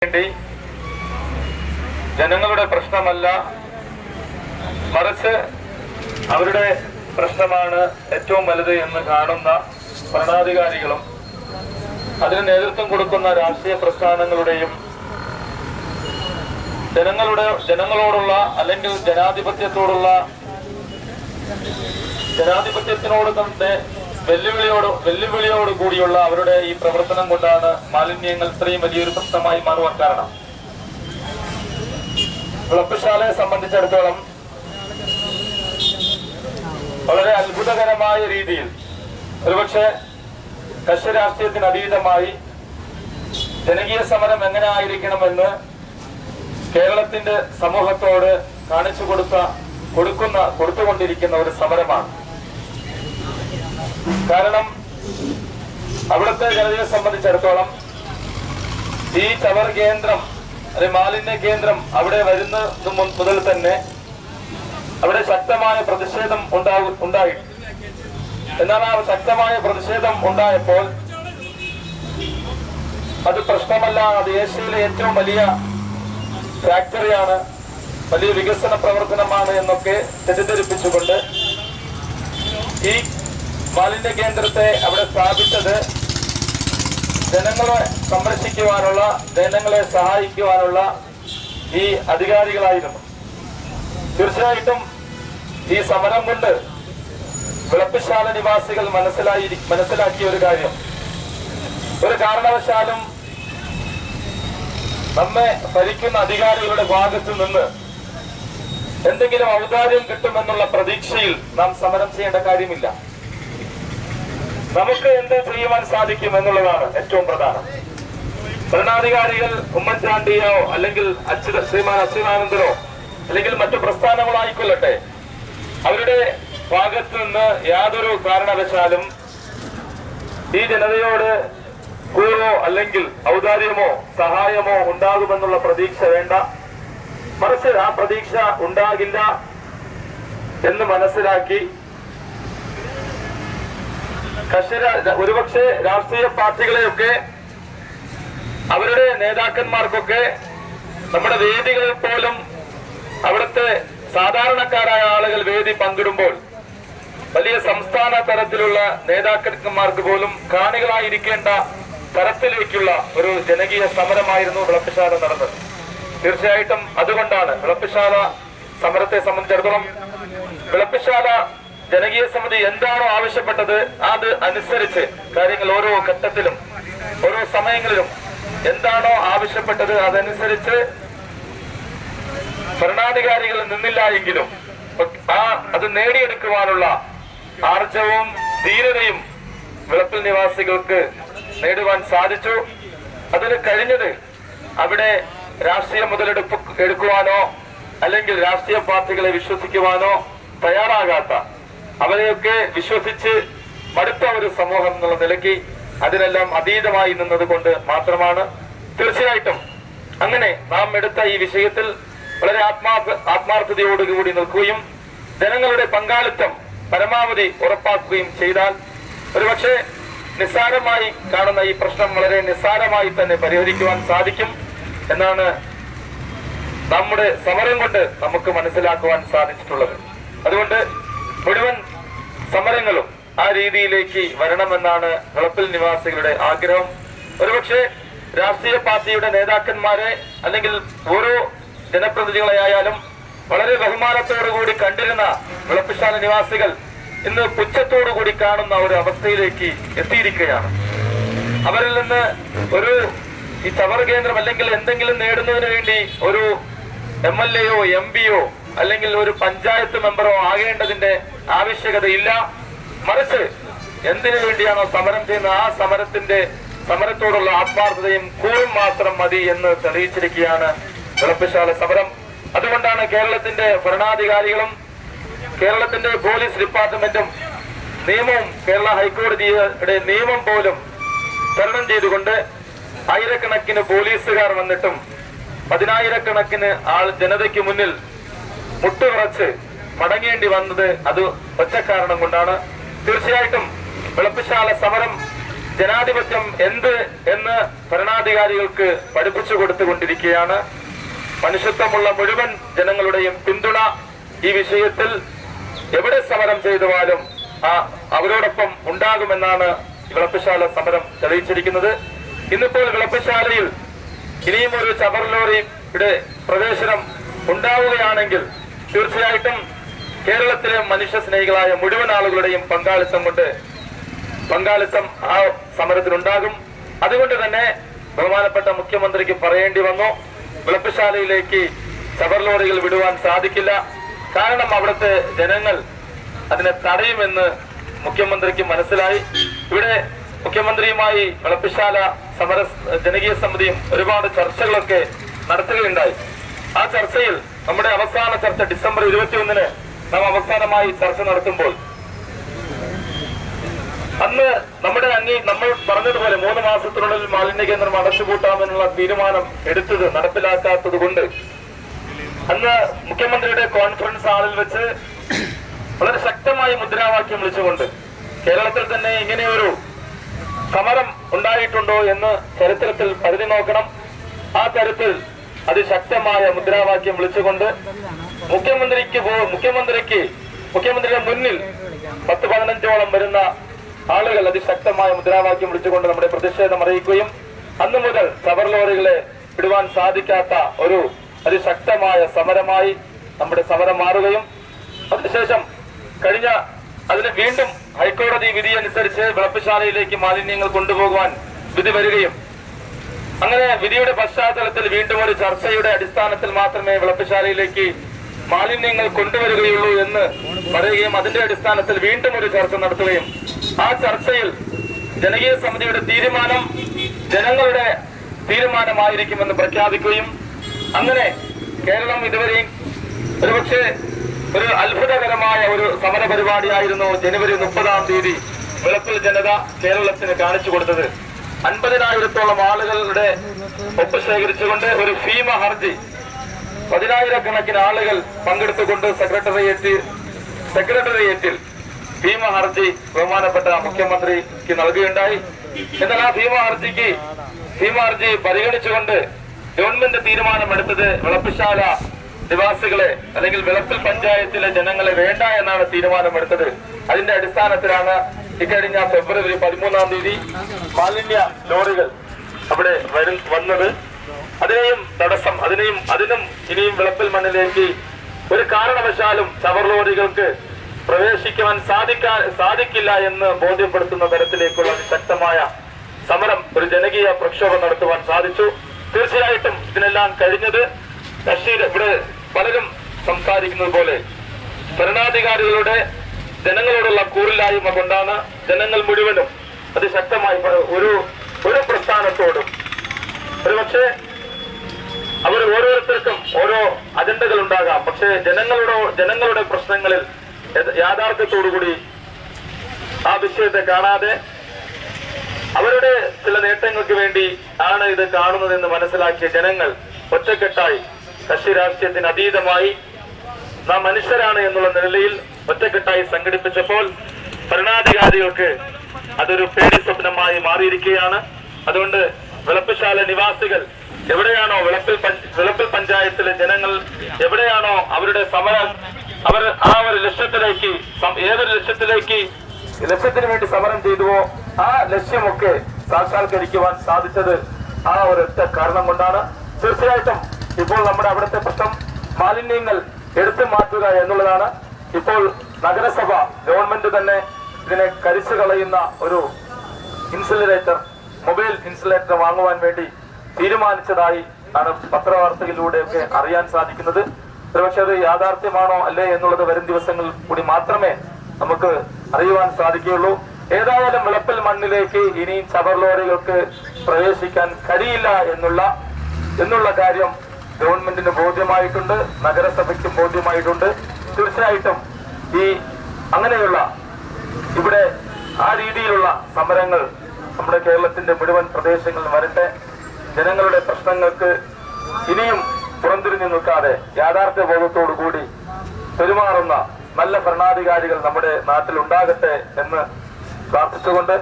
വേണ്ടി ജനങ്ങളുടെ പ്രശ്നമല്ല, മറിച്ച് അവരുടെ പ്രശ്നമാണ് ഏറ്റവും വലുത് എന്ന് കാണുന്ന ഭരണാധികാരികളും അതിന് നേതൃത്വം കൊടുക്കുന്ന രാഷ്ട്രീയ പ്രസ്ഥാനങ്ങളുടെയും ജനങ്ങളോടുള്ള അല്ലെങ്കിൽ ജനാധിപത്യത്തിനോട് തന്നെ വെല്ലുവിളിയോട് കൂടിയുള്ള അവരുടെ ഈ പ്രവർത്തനം കൊണ്ടാണ് മാലിന്യങ്ങൾ ഇത്രയും വലിയൊരു പ്രശ്നമായി മാറുവാൻ കാരണം. വിളപ്പുശാലയെ സംബന്ധിച്ചിടത്തോളം വളരെ അത്ഭുതകരമായ രീതിയിൽ ഒരുപക്ഷെ കക്ഷി രാഷ്ട്രീയത്തിന് അതീതമായി ജനകീയ സമരം എങ്ങനെ ആയിരിക്കണമെന്ന് കേരളത്തിന്റെ സമൂഹത്തോട് കൊടുത്തുകൊണ്ടിരിക്കുന്ന ഒരു സമരമാണ്. കാരണം അവിടുത്തെ ജനതയെ സംബന്ധിച്ചിടത്തോളം ഈ ചവർ കേന്ദ്രം അല്ലെങ്കിൽ മാലിന്യ കേന്ദ്രം അവിടെ വരുന്നത് മുതൽ തന്നെ അവിടെ ശക്തമായ പ്രതിഷേധം ഉണ്ടായി. എന്നാൽ ആ ശക്തമായ പ്രതിഷേധം ഉണ്ടായപ്പോൾ അത് പ്രശ്നമല്ല, അത് ഏഷ്യയിലെ ഏറ്റവും വലിയ ഫാക്ടറിയാണ്, വലിയ വികസന പ്രവർത്തനമാണ് എന്നൊക്കെ തെറ്റിദ്ധരിപ്പിച്ചുകൊണ്ട് ഈ മാലിന്യ കേന്ദ്രത്തെ അവിടെ സ്ഥാപിച്ചത് ജനങ്ങളെ സംരക്ഷിക്കുവാനുള്ള, ജനങ്ങളെ സഹായിക്കുവാനുള്ള ഈ അധികാരികളായിരുന്നു. തീർച്ചയായിട്ടും ഈ സമരം കൊണ്ട് വിളപ്പുശാല നിവാസികൾ മനസ്സിലാക്കിയ ഒരു കാര്യം, ഒരു കാരണവശാലും നമ്മെ ഭരിക്കുന്ന അധികാരികളുടെ ഭാഗത്തു നിന്ന് എന്തെങ്കിലും ഔദാര്യം കിട്ടുമെന്നുള്ള പ്രതീക്ഷയിൽ നാം സമരം ചെയ്യേണ്ട കാര്യമില്ല. നമുക്ക് എന്ത് ചെയ്യുവാൻ സാധിക്കും എന്നുള്ളതാണ് ഏറ്റവും പ്രധാനം. ഭരണാധികാരികൾ ഉമ്മൻചാണ്ടിയോ അല്ലെങ്കിൽ ശ്രീമാൻ അച്യുതാനന്ദനോ അല്ലെങ്കിൽ മറ്റു പ്രസ്ഥാനങ്ങളായിക്കൊള്ളട്ടെ, അവരുടെ ഭാഗത്ത് നിന്ന് യാതൊരു കാരണവശാലും ഈ ജനതയോട് കൂറോ അല്ലെങ്കിൽ ഔദാര്യമോ സഹായമോ ഉണ്ടാകുമെന്നുള്ള പ്രതീക്ഷ വേണ്ട. മറിച്ച് ആ പ്രതീക്ഷ ഉണ്ടാകില്ല എന്ന് മനസ്സിലാക്കി ഒരുപക്ഷെ രാഷ്ട്രീയ പാർട്ടികളെയൊക്കെ അവരുടെ നേതാക്കന്മാർക്കൊക്കെ നമ്മുടെ വേദികളിൽ പോലും അവിടുത്തെ സാധാരണക്കാരായ ആളുകൾ വേദി പങ്കിടുമ്പോൾ വലിയ സംസ്ഥാന തലത്തിലുള്ള നേതാക്കന്മാർക്ക് പോലും കാണികളായിരിക്കേണ്ട തരത്തിലേക്കുള്ള ഒരു ജനകീയ സമരമായിരുന്നു വിളപ്പുശാല നടന്നത്. തീർച്ചയായിട്ടും അതുകൊണ്ടാണ് വിളപ്പുശാല സമരത്തെ സംബന്ധിച്ചിടത്തോളം വിളപ്പുശാല ജനകീയ സമിതി എന്താണോ ആവശ്യപ്പെട്ടത് അത് അനുസരിച്ച് കാര്യങ്ങൾ ഓരോ ഘട്ടത്തിലും ഓരോ സമയങ്ങളിലും എന്താണോ ആവശ്യപ്പെട്ടത് അതനുസരിച്ച് ഭരണാധികാരികൾ നിന്നില്ല എങ്കിലും അത് നേടിയെടുക്കുവാനുള്ള ആർജവും ധീരതയും വിളപ്പിൽ നിവാസികൾക്ക് നേടുവാൻ സാധിച്ചു. അതിന് കഴിഞ്ഞത് അവിടെ രാഷ്ട്രീയ മുതലെടുപ്പ് എടുക്കുവാനോ അല്ലെങ്കിൽ രാഷ്ട്രീയ പാർട്ടികളെ വിശ്വസിക്കുവാനോ തയ്യാറാകാത്ത, അവരെയൊക്കെ വിശ്വസിച്ച് മടുത്ത ഒരു സമൂഹം എന്നുള്ള നിലയ്ക്ക് അതിനെല്ലാം അതീതമായി നിന്നത് കൊണ്ട് മാത്രമാണ്. തീർച്ചയായിട്ടും അങ്ങനെ നാം എടുത്ത ഈ വിഷയത്തിൽ വളരെ ആത്മാർത്ഥതയോടുകൂടി നിൽക്കുകയും ജനങ്ങളുടെ പങ്കാളിത്തം പരമാവധി ഉറപ്പാക്കുകയും ചെയ്താൽ ഒരുപക്ഷെ നിസ്സാരമായി കാണുന്ന ഈ പ്രശ്നം വളരെ നിസ്സാരമായി തന്നെ പരിഹരിക്കുവാൻ സാധിക്കും എന്നാണ് നമ്മുടെ സമരം കൊണ്ട് നമുക്ക് മനസ്സിലാക്കുവാൻ സാധിച്ചിട്ടുള്ളത്. അതുകൊണ്ട് മുഴുവൻ സമരങ്ങളും ആ രീതിയിലേക്ക് വരണമെന്നാണ് വിളപ്പിൽ നിവാസികളുടെ ആഗ്രഹം. ഒരുപക്ഷെ രാഷ്ട്രീയ പാർട്ടിയുടെ നേതാക്കന്മാരെ അല്ലെങ്കിൽ ഓരോ ജനപ്രതിനിധികളെയായാലും വളരെ ബഹുമാനത്തോടുകൂടി കണ്ടിരുന്ന വിളപ്പുശാല നിവാസികൾ ഇന്ന് പുച്ഛത്തോടുകൂടി കാണുന്ന ഒരു അവസ്ഥയിലേക്ക് എത്തിയിരിക്കുകയാണ്. അവരിൽ നിന്ന് ഈ ചവർ കേന്ദ്രം അല്ലെങ്കിൽ എന്തെങ്കിലും നേടുന്നതിന് വേണ്ടി ഒരു MLA-യോ MP-യോ അല്ലെങ്കിൽ ഒരു പഞ്ചായത്ത് മെമ്പറോ ആകേണ്ടതിന്റെ ആവശ്യകതയില്ല. മറിച്ച് എന്തിനു വേണ്ടിയാണോ സമരം ചെയ്യുന്നത് ആ സമരത്തോടുള്ള ആത്മാർത്ഥതയും കൂറും മാത്രം മതി എന്ന് തെളിയിച്ചിരിക്കുകയാണ് വിളപ്പുശാല സമരം. അതുകൊണ്ടാണ് കേരളത്തിന്റെ ഭരണാധികാരികളും കേരളത്തിന്റെ പോലീസ് ഡിപ്പാർട്ട്മെന്റും നിയമവും കേരള ഹൈക്കോടതിയുടെ നിയമം പോലും തരണം ചെയ്തുകൊണ്ട് ആയിരക്കണക്കിന് പോലീസുകാർ വന്നിട്ടും 10,000-കണക്കിന് ജനതയ്ക്ക് മുന്നിൽ മുട്ടുവിറച്ച് മടങ്ങേണ്ടി വന്നത് അത് ഒറ്റ കാരണം കൊണ്ടാണ്. തീർച്ചയായിട്ടും വിളപ്പുശാല സമരം ജനാധിപത്യം എന്ത് എന്ന് ഭരണാധികാരികൾക്ക് പഠിപ്പിച്ചു കൊടുത്തുകൊണ്ടിരിക്കുകയാണ്. മനുഷ്യത്വമുള്ള മുഴുവൻ ജനങ്ങളുടെയും പിന്തുണ ഈ വിഷയത്തിൽ എവിടെ സമരം ചെയ്തുവാലും അവരോടൊപ്പം ഉണ്ടാകുമെന്നാണ് വിളപ്പശാല സമരം തെളിയിച്ചിരിക്കുന്നത്. ഇന്നിപ്പോൾ വിളപ്പശാലയിൽ ഇനിയും ഒരു ചവർ ലോറിയുടെ പ്രവേശനം ഉണ്ടാവുകയാണെങ്കിൽ തീർച്ചയായിട്ടും കേരളത്തിലെ മനുഷ്യ സ്നേഹികളായ മുഴുവൻ ആളുകളുടെയും പങ്കാളിത്തം ആ സമരത്തിലുണ്ടാകും. അതുകൊണ്ട് തന്നെ ബഹുമാനപ്പെട്ട മുഖ്യമന്ത്രിക്ക് പറയേണ്ടി വന്നു, വിളപ്പശാലയിലേക്ക് ചവർ ലോറികൾ വിടുവാൻ സാധിക്കില്ല. കാരണം അവിടുത്തെ ജനങ്ങൾ അതിനെ തടയുമെന്ന് മുഖ്യമന്ത്രിക്ക് മനസ്സിലായി. ഇവിടെ മുഖ്യമന്ത്രിയുമായി വിളപ്പശാല സമര ജനകീയ സമിതിയും ഒരുപാട് ചർച്ചകളൊക്കെ നടത്തുകയുണ്ടായി. ആ ചർച്ചയിൽ നമ്മുടെ അവസാന ചർച്ച ഡിസംബർ 21 നാം അവസാനമായി ചർച്ച നടത്തുമ്പോൾ അന്ന് നമ്മൾ പറഞ്ഞതുപോലെ 3 മാസത്തിനുള്ളിൽ മാലിന്യ കേന്ദ്രം അടച്ചുപൂട്ടാമെന്നുള്ള തീരുമാനം എടുത്തത് നടപ്പിലാക്കാത്തത് കൊണ്ട് അന്ന് മുഖ്യമന്ത്രിയുടെ കോൺഫറൻസ് ഹാളിൽ വെച്ച് വളരെ ശക്തമായി മുദ്രാവാക്യം വിളിച്ചുകൊണ്ട് കേരളത്തിൽ തന്നെ ഇങ്ങനെയൊരു സമരം ഉണ്ടായിട്ടുണ്ടോ എന്ന് ചരിത്രത്തിൽ പരിധി നോക്കണം. ആ തരത്തിൽ അതിശക്തമായ മുദ്രാവാക്യം വിളിച്ചുകൊണ്ട് മുഖ്യമന്ത്രിയുടെ മുന്നിൽ 10-15ഓളം വരുന്ന ആളുകൾ അതിശക്തമായ മുദ്രാവാക്യം വിളിച്ചുകൊണ്ട് നമ്മുടെ പ്രതിഷേധം അറിയിക്കുകയും അന്നു മുതൽ ചവർ ലോറികളെ വിടുവാൻ സാധിക്കാത്ത ഒരു അതിശക്തമായ സമരമായി നമ്മുടെ സമരം മാറുകയും അതിനുശേഷം അതിന് വീണ്ടും ഹൈക്കോടതി വിധി അനുസരിച്ച് വിളപ്പശാലയിലേക്ക് മാലിന്യങ്ങൾ കൊണ്ടുപോകുവാൻ വിധി വരികയും അങ്ങനെ വിധിയുടെ പശ്ചാത്തലത്തിൽ വീണ്ടും ഒരു ചർച്ചയുടെ അടിസ്ഥാനത്തിൽ മാത്രമേ വിളപ്പശാലയിലേക്ക് മാലിന്യങ്ങൾ കൊണ്ടുവരികയുള്ളൂ എന്ന് പറയുകയും അതിന്റെ അടിസ്ഥാനത്തിൽ വീണ്ടും ഒരു ചർച്ച നടത്തുകയും ആ ചർച്ചയിൽ ജനകീയ സമിതിയുടെ തീരുമാനം ജനങ്ങളുടെ തീരുമാനമായിരിക്കുമെന്ന് പ്രഖ്യാപിക്കുകയും അങ്ങനെ കേരളം ഇതുവരെയും ഒരുപക്ഷെ ഒരു അത്ഭുതകരമായ ഒരു സമര പരിപാടിയായിരുന്നു ജനുവരി 30-ാം തീയതി വിളപ്പിൽ ജനത കേരളത്തിന് കാണിച്ചു കൊടുത്തത്. 50,000-ഓളം ആളുകളുടെ ഒപ്പ് ശേഖരിച്ചുകൊണ്ട് ഒരു ഭീമ ഹർജി 10,000-കണക്കിന് ആളുകൾ പങ്കെടുത്തുകൊണ്ട് സെക്രട്ടേറിയറ്റിൽ ഭീമ ഹർജി ബഹുമാനപ്പെട്ട മുഖ്യമന്ത്രിക്ക് നൽകുകയുണ്ടായി. എന്നാൽ ആ ഭീമ ഹർജി പരിഗണിച്ചുകൊണ്ട് ഗവൺമെന്റ് തീരുമാനമെടുത്തത് വിളപ്പശാല നിവാസികളെ അല്ലെങ്കിൽ വിളപ്പിൽ പഞ്ചായത്തിലെ ജനങ്ങളെ വേണ്ട എന്നാണ് തീരുമാനമെടുത്തത്. അതിന്റെ അടിസ്ഥാനത്തിലാണ് ഇക്കഴിഞ്ഞ ഫെബ്രുവരി 13-ാം തീയതി മാലിന്യ ലോറികൾ അവിടെ വന്നത്. അതിനും ഇനിയും വിളപ്പിൽ മണ്ണിലേക്ക് ഒരു കാരണവശാലും ചവർ ലോറികൾക്ക് പ്രവേശിക്കുവാൻ സാധിക്കില്ല എന്ന് ബോധ്യപ്പെടുത്തുന്ന തരത്തിലേക്കുള്ള ശക്തമായ സമരം ഒരു ജനകീയ പ്രക്ഷോഭം നടത്തുവാൻ സാധിച്ചു. തീർച്ചയായിട്ടും ഇതിനെല്ലാം കഴിഞ്ഞത് ഇവിടെ പലരും സംസാരിക്കുന്നത് പോലെ ഭരണാധികാരികളുടെ ജനങ്ങളോടുള്ള കൂറില്ലായ്മ കൊണ്ടാണ്. ജനങ്ങൾ മുഴുവനും അതിശക്തമായി ഒരു പ്രസ്ഥാനത്തോടും ഒരുപക്ഷെ അവർ ഓരോരുത്തർക്കും ഓരോ അജണ്ടകൾ ഉണ്ടാകാം, പക്ഷേ ജനങ്ങളുടെ പ്രശ്നങ്ങളിൽ യാഥാർത്ഥ്യത്തോടുകൂടി ആ വിഷയത്തെ കാണാതെ അവരുടെ ചില നേട്ടങ്ങൾക്ക് വേണ്ടി ആണ് ഇത് കാണുന്നതെന്ന് മനസ്സിലാക്കിയ ജനങ്ങൾ ഒറ്റക്കെട്ടായി കക്ഷി രാഷ്ട്രീയത്തിന് അതീതമായി നാം മനുഷ്യരാണ് എന്നുള്ള നിലയിൽ ഒറ്റക്കെട്ടായി സംഘടിപ്പിച്ചപ്പോൾ ഭരണാധികാരികൾക്ക് അതൊരു പേടി സ്വപ്നമായി മാറിയിരിക്കുകയാണ്. അതുകൊണ്ട് വിളപ്പശാല നിവാസികൾ എവിടെയാണോ വിളപ്പിൽ പഞ്ചായത്തിലെ ജനങ്ങൾ എവിടെയാണോ അവരുടെ സമരം അവർ ആ ഒരു ഏതൊരു ലക്ഷ്യത്തിന് വേണ്ടി സമരം ചെയ്തുവോ ആ ലക്ഷ്യമൊക്കെ സാക്ഷാത്കരിക്കുവാൻ സാധിച്ചത് ആ ഒരൊറ്റ കാരണം കൊണ്ടാണ്. തീർച്ചയായിട്ടും ഇപ്പോൾ നമ്മുടെ അവിടുത്തെ പ്രശ്നം മാലിന്യങ്ങൾ എടുത്തു മാറ്റുക എന്നുള്ളതാണ്. ഇപ്പോൾ നഗരസഭ ഗവൺമെന്റ് തന്നെ ഇതിനെ കരിച്ചു കളയുന്ന ഒരു മൊബൈൽ ഇൻസുലേറ്റർ വാങ്ങുവാൻ വേണ്ടി തീരുമാനിച്ചതായി ആണ് പത്രവാർത്തകളിലൂടെയൊക്കെ അറിയാൻ സാധിക്കുന്നത്. ഒരുപക്ഷെ അത് യാഥാർത്ഥ്യമാണോ അല്ലേ എന്നുള്ളത് വരും ദിവസങ്ങളിൽ കൂടി മാത്രമേ നമുക്ക് അറിയുവാൻ സാധിക്കുകയുള്ളൂ. ഏതായാലും വിളപ്പിൽ മണ്ണിലേക്ക് ഇനിയും ചവർ ലോറികൾക്ക് പ്രവേശിക്കാൻ കഴിയില്ല എന്നുള്ള കാര്യം ഗവൺമെന്റിന് ബോധ്യമായിട്ടുണ്ട്, നഗരസഭയ്ക്കും ബോധ്യമായിട്ടുണ്ട്. തീർച്ചയായിട്ടും അങ്ങനെയുള്ള ഇവിടെ ആ രീതിയിലുള്ള സമരങ്ങൾ നമ്മുടെ കേരളത്തിന്റെ മുഴുവൻ പ്രദേശങ്ങളിൽ വരട്ടെ. ജനങ്ങളുടെ പ്രശ്നങ്ങൾക്ക് ഇനിയും പുറംതിരിഞ്ഞു നിൽക്കാതെ യാഥാർത്ഥ്യ ബോധത്തോടുകൂടി പെരുമാറുന്ന നല്ല ഭരണാധികാരികൾ നമ്മുടെ നാട്ടിൽ ഉണ്ടാകട്ടെ എന്ന് പ്രാർത്ഥിച്ചുകൊണ്ട്